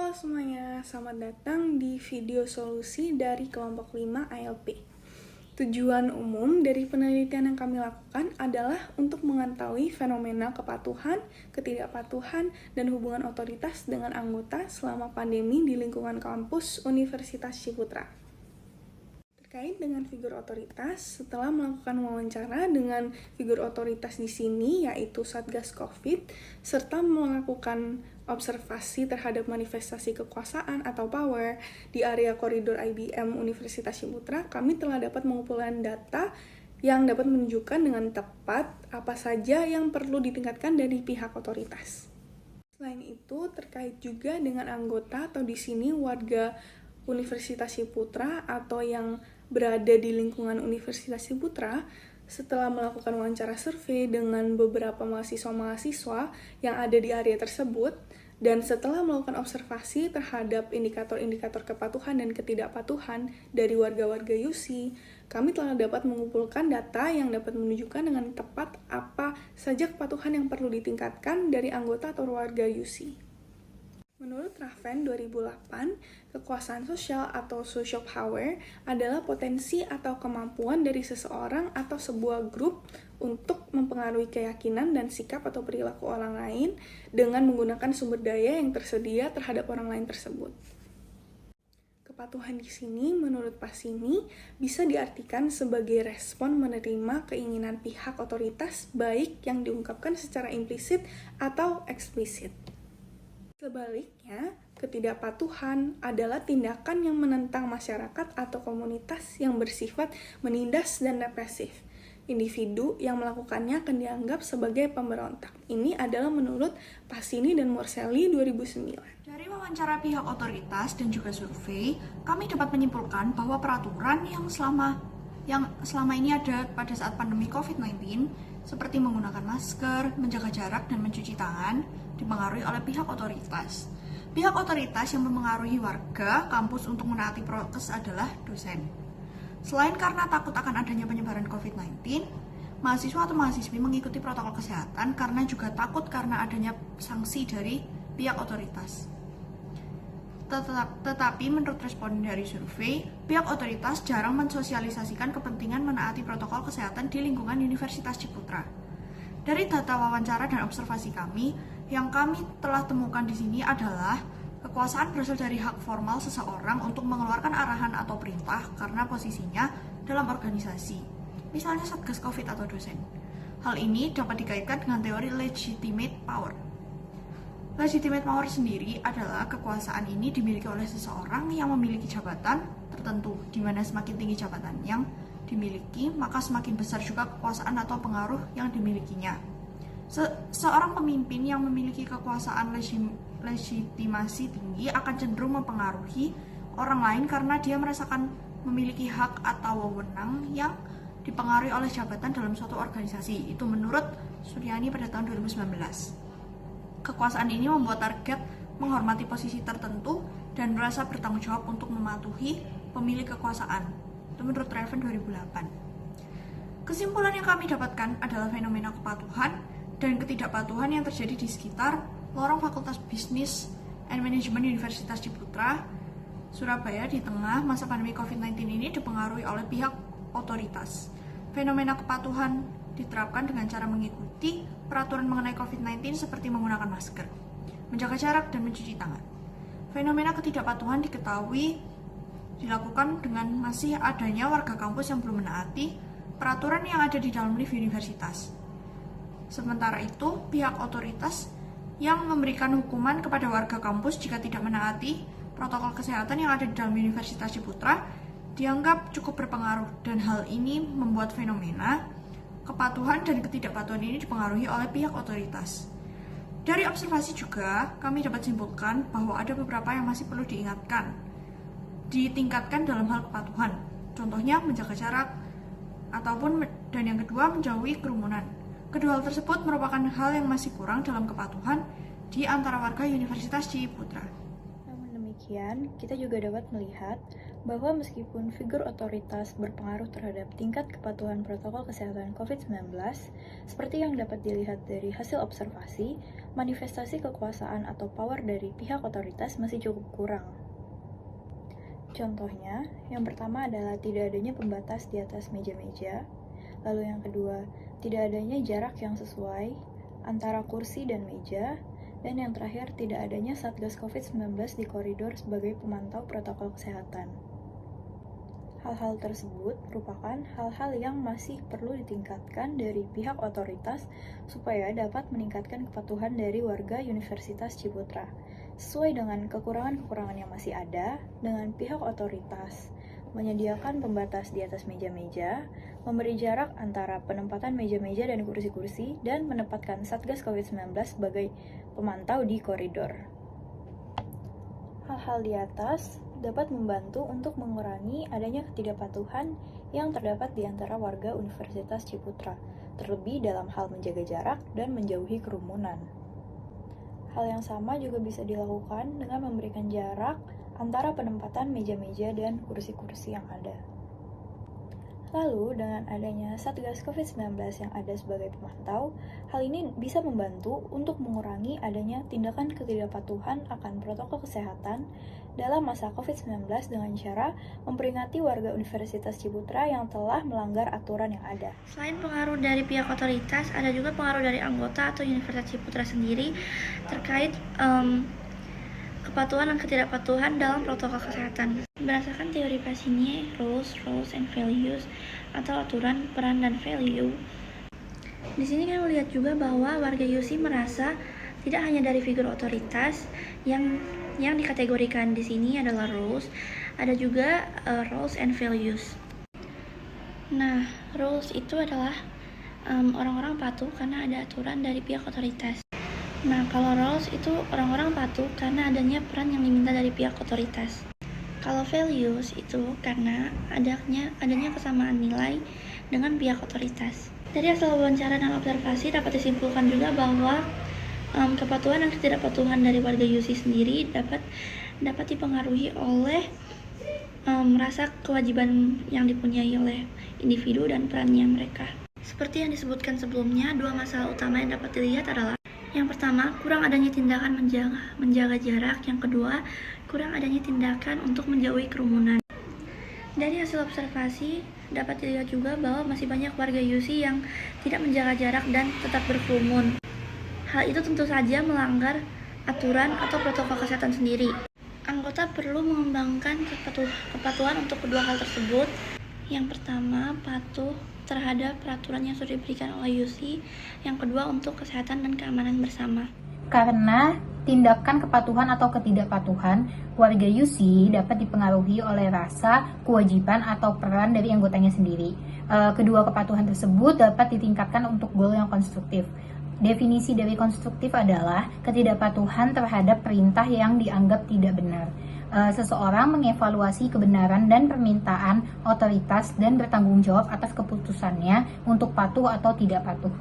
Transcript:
Halo semuanya, selamat datang di video solusi dari kelompok 5 ALP. Tujuan umum dari penelitian yang kami lakukan adalah untuk mengetahui fenomena kepatuhan, ketidakpatuhan, dan hubungan otoritas dengan anggota selama pandemi di lingkungan kampus Universitas Ciputra. Terkait dengan figur otoritas, setelah melakukan wawancara dengan figur otoritas di sini, yaitu Satgas COVID, serta melakukan observasi terhadap manifestasi kekuasaan atau power di area koridor IBM Universitas Ciputra, kami telah dapat mengumpulkan data yang dapat menunjukkan dengan tepat apa saja yang perlu ditingkatkan dari pihak otoritas. Selain itu, terkait juga dengan anggota atau di sini warga Universitas Ciputra atau yang berada di lingkungan Universitas Ciputra, setelah melakukan wawancara survei dengan beberapa mahasiswa-mahasiswa yang ada di area tersebut, dan setelah melakukan observasi terhadap indikator-indikator kepatuhan dan ketidakpatuhan dari warga-warga UC, kami telah dapat mengumpulkan data yang dapat menunjukkan dengan tepat apa saja kepatuhan yang perlu ditingkatkan dari anggota atau warga UC. Menurut Raven 2008, kekuasaan sosial atau social power adalah potensi atau kemampuan dari seseorang atau sebuah grup untuk mempengaruhi keyakinan dan sikap atau perilaku orang lain dengan menggunakan sumber daya yang tersedia terhadap orang lain tersebut. Kepatuhan di sini, menurut Pasini, bisa diartikan sebagai respon menerima keinginan pihak otoritas baik yang diungkapkan secara implisit atau eksplisit. Sebaliknya, ketidakpatuhan adalah tindakan yang menentang masyarakat atau komunitas yang bersifat menindas dan represif. Individu yang melakukannya akan dianggap sebagai pemberontak. Ini adalah menurut Pasini dan Morselli 2009. Dari wawancara pihak otoritas dan juga survei, kami dapat menyimpulkan bahwa peraturan yang selama ini ada pada saat pandemi COVID-19, seperti menggunakan masker, menjaga jarak, dan mencuci tangan, dipengaruhi oleh pihak otoritas. Pihak otoritas yang mempengaruhi warga kampus untuk menaati prokes adalah dosen. Selain karena takut akan adanya penyebaran COVID-19, mahasiswa atau mahasiswi mengikuti protokol kesehatan karena juga takut karena adanya sanksi dari pihak otoritas. Tetapi menurut respon dari survei, pihak otoritas jarang mensosialisasikan kepentingan menaati protokol kesehatan di lingkungan Universitas Ciputra. Dari data wawancara dan observasi kami, yang kami telah temukan di sini adalah kekuasaan berasal dari hak formal seseorang untuk mengeluarkan arahan atau perintah karena posisinya dalam organisasi, misalnya Satgas COVID atau dosen. Hal ini dapat dikaitkan dengan teori legitimate power. Legitimate power sendiri adalah kekuasaan ini dimiliki oleh seseorang yang memiliki jabatan tertentu, di mana semakin tinggi jabatan yang dimiliki, maka semakin besar juga kekuasaan atau pengaruh yang dimilikinya. Seorang pemimpin yang memiliki kekuasaan legitimasi tinggi akan cenderung mempengaruhi orang lain karena dia merasakan memiliki hak atau wewenang yang dipengaruhi oleh jabatan dalam suatu organisasi. Itu menurut Suryani pada tahun 2019. Kekuasaan ini membuat target menghormati posisi tertentu dan merasa bertanggung jawab untuk mematuhi pemilik kekuasaan. Itu menurut Raven 2008. Kesimpulan yang kami dapatkan adalah fenomena kepatuhan dan ketidakpatuhan yang terjadi di sekitar lorong Fakultas Bisnis and Management Universitas Ciputra, Surabaya di tengah masa pandemi COVID-19 ini dipengaruhi oleh pihak otoritas. Fenomena kepatuhan diterapkan dengan cara mengikuti peraturan mengenai COVID-19 seperti menggunakan masker, menjaga jarak, dan mencuci tangan. Fenomena ketidakpatuhan diketahui dilakukan dengan masih adanya warga kampus yang belum menaati peraturan yang ada di dalam lift universitas. Sementara itu, pihak otoritas yang memberikan hukuman kepada warga kampus jika tidak menaati protokol kesehatan yang ada di dalam Universitas Ciputra dianggap cukup berpengaruh, dan hal ini membuat fenomena kepatuhan dan ketidakpatuhan ini dipengaruhi oleh pihak otoritas. Dari observasi juga, kami dapat simpulkan bahwa ada beberapa yang masih perlu ditingkatkan dalam hal kepatuhan. Contohnya menjaga jarak, dan yang kedua menjauhi kerumunan. Kedua hal tersebut merupakan hal yang masih kurang dalam kepatuhan di antara warga Universitas Ciputra. Namun demikian, kita juga dapat melihat bahwa meskipun figur otoritas berpengaruh terhadap tingkat kepatuhan protokol kesehatan COVID-19, seperti yang dapat dilihat dari hasil observasi, manifestasi kekuasaan atau power dari pihak otoritas masih cukup kurang. Contohnya, yang pertama adalah tidak adanya pembatas di atas meja-meja, lalu yang kedua, tidak adanya jarak yang sesuai antara kursi dan meja, dan yang terakhir, tidak adanya Satgas COVID-19 di koridor sebagai pemantau protokol kesehatan. Hal-hal tersebut merupakan hal-hal yang masih perlu ditingkatkan dari pihak otoritas supaya dapat meningkatkan kepatuhan dari warga Universitas Ciputra. Sesuai dengan kekurangan-kekurangan yang masih ada, dengan pihak otoritas menyediakan pembatas di atas meja-meja, memberi jarak antara penempatan meja-meja dan kursi-kursi, dan menempatkan Satgas COVID-19 sebagai pemantau di koridor. Hal-hal di atas dapat membantu untuk mengurangi adanya ketidakpatuhan yang terdapat di antara warga Universitas Ciputra, terlebih dalam hal menjaga jarak dan menjauhi kerumunan. Hal yang sama juga bisa dilakukan dengan memberikan jarak antara penempatan meja-meja dan kursi-kursi yang ada. Lalu, dengan adanya Satgas COVID-19 yang ada sebagai pemantau, hal ini bisa membantu untuk mengurangi adanya tindakan ketidakpatuhan akan protokol kesehatan dalam masa COVID-19 dengan cara memperingati warga Universitas Ciputra yang telah melanggar aturan yang ada. Selain pengaruh dari pihak otoritas, ada juga pengaruh dari anggota atau Universitas Ciputra sendiri terkait kepatuhan dan ketidakpatuhan dalam protokol kesehatan. Berdasarkan teori Pasini, rules and values atau aturan, peran, dan value. Di sini kan melihat juga bahwa warga UC merasa tidak hanya dari figur otoritas yang dikategorikan di sini adalah rules, ada juga rules and values. Nah, rules itu adalah orang-orang patuh karena ada aturan dari pihak otoritas. Nah, kalau rules itu orang-orang patuh karena adanya peran yang diminta dari pihak otoritas. Kalau values itu karena adanya kesamaan nilai dengan pihak otoritas. Dari hasil wawancara dan observasi dapat disimpulkan juga bahwa kepatuhan dan ketidakpatuhan dari warga UC sendiri dapat dipengaruhi oleh rasa kewajiban yang dipunyai oleh individu dan perannya mereka. Seperti yang disebutkan sebelumnya, dua masalah utama yang dapat dilihat adalah yang pertama, kurang adanya tindakan menjaga jarak. Yang kedua, kurang adanya tindakan untuk menjauhi kerumunan. Dari hasil observasi, dapat dilihat juga bahwa masih banyak warga UC yang tidak menjaga jarak dan tetap berkerumun. Hal itu tentu saja melanggar aturan atau protokol kesehatan sendiri. Anggota perlu mengembangkan kepatuhan untuk kedua hal tersebut. Yang pertama, patuh terhadap peraturan yang sudah diberikan oleh UC. Yang kedua, untuk kesehatan dan keamanan bersama. Karena tindakan kepatuhan atau ketidakpatuhan warga UC dapat dipengaruhi oleh rasa, kewajiban, atau peran dari anggotanya sendiri. Kedua kepatuhan tersebut dapat ditingkatkan untuk goal yang konstruktif. Definisi dari konstruktif adalah ketidakpatuhan terhadap perintah yang dianggap tidak benar. Seseorang mengevaluasi kebenaran dan permintaan otoritas dan bertanggung jawab atas keputusannya untuk patuh atau tidak patuh.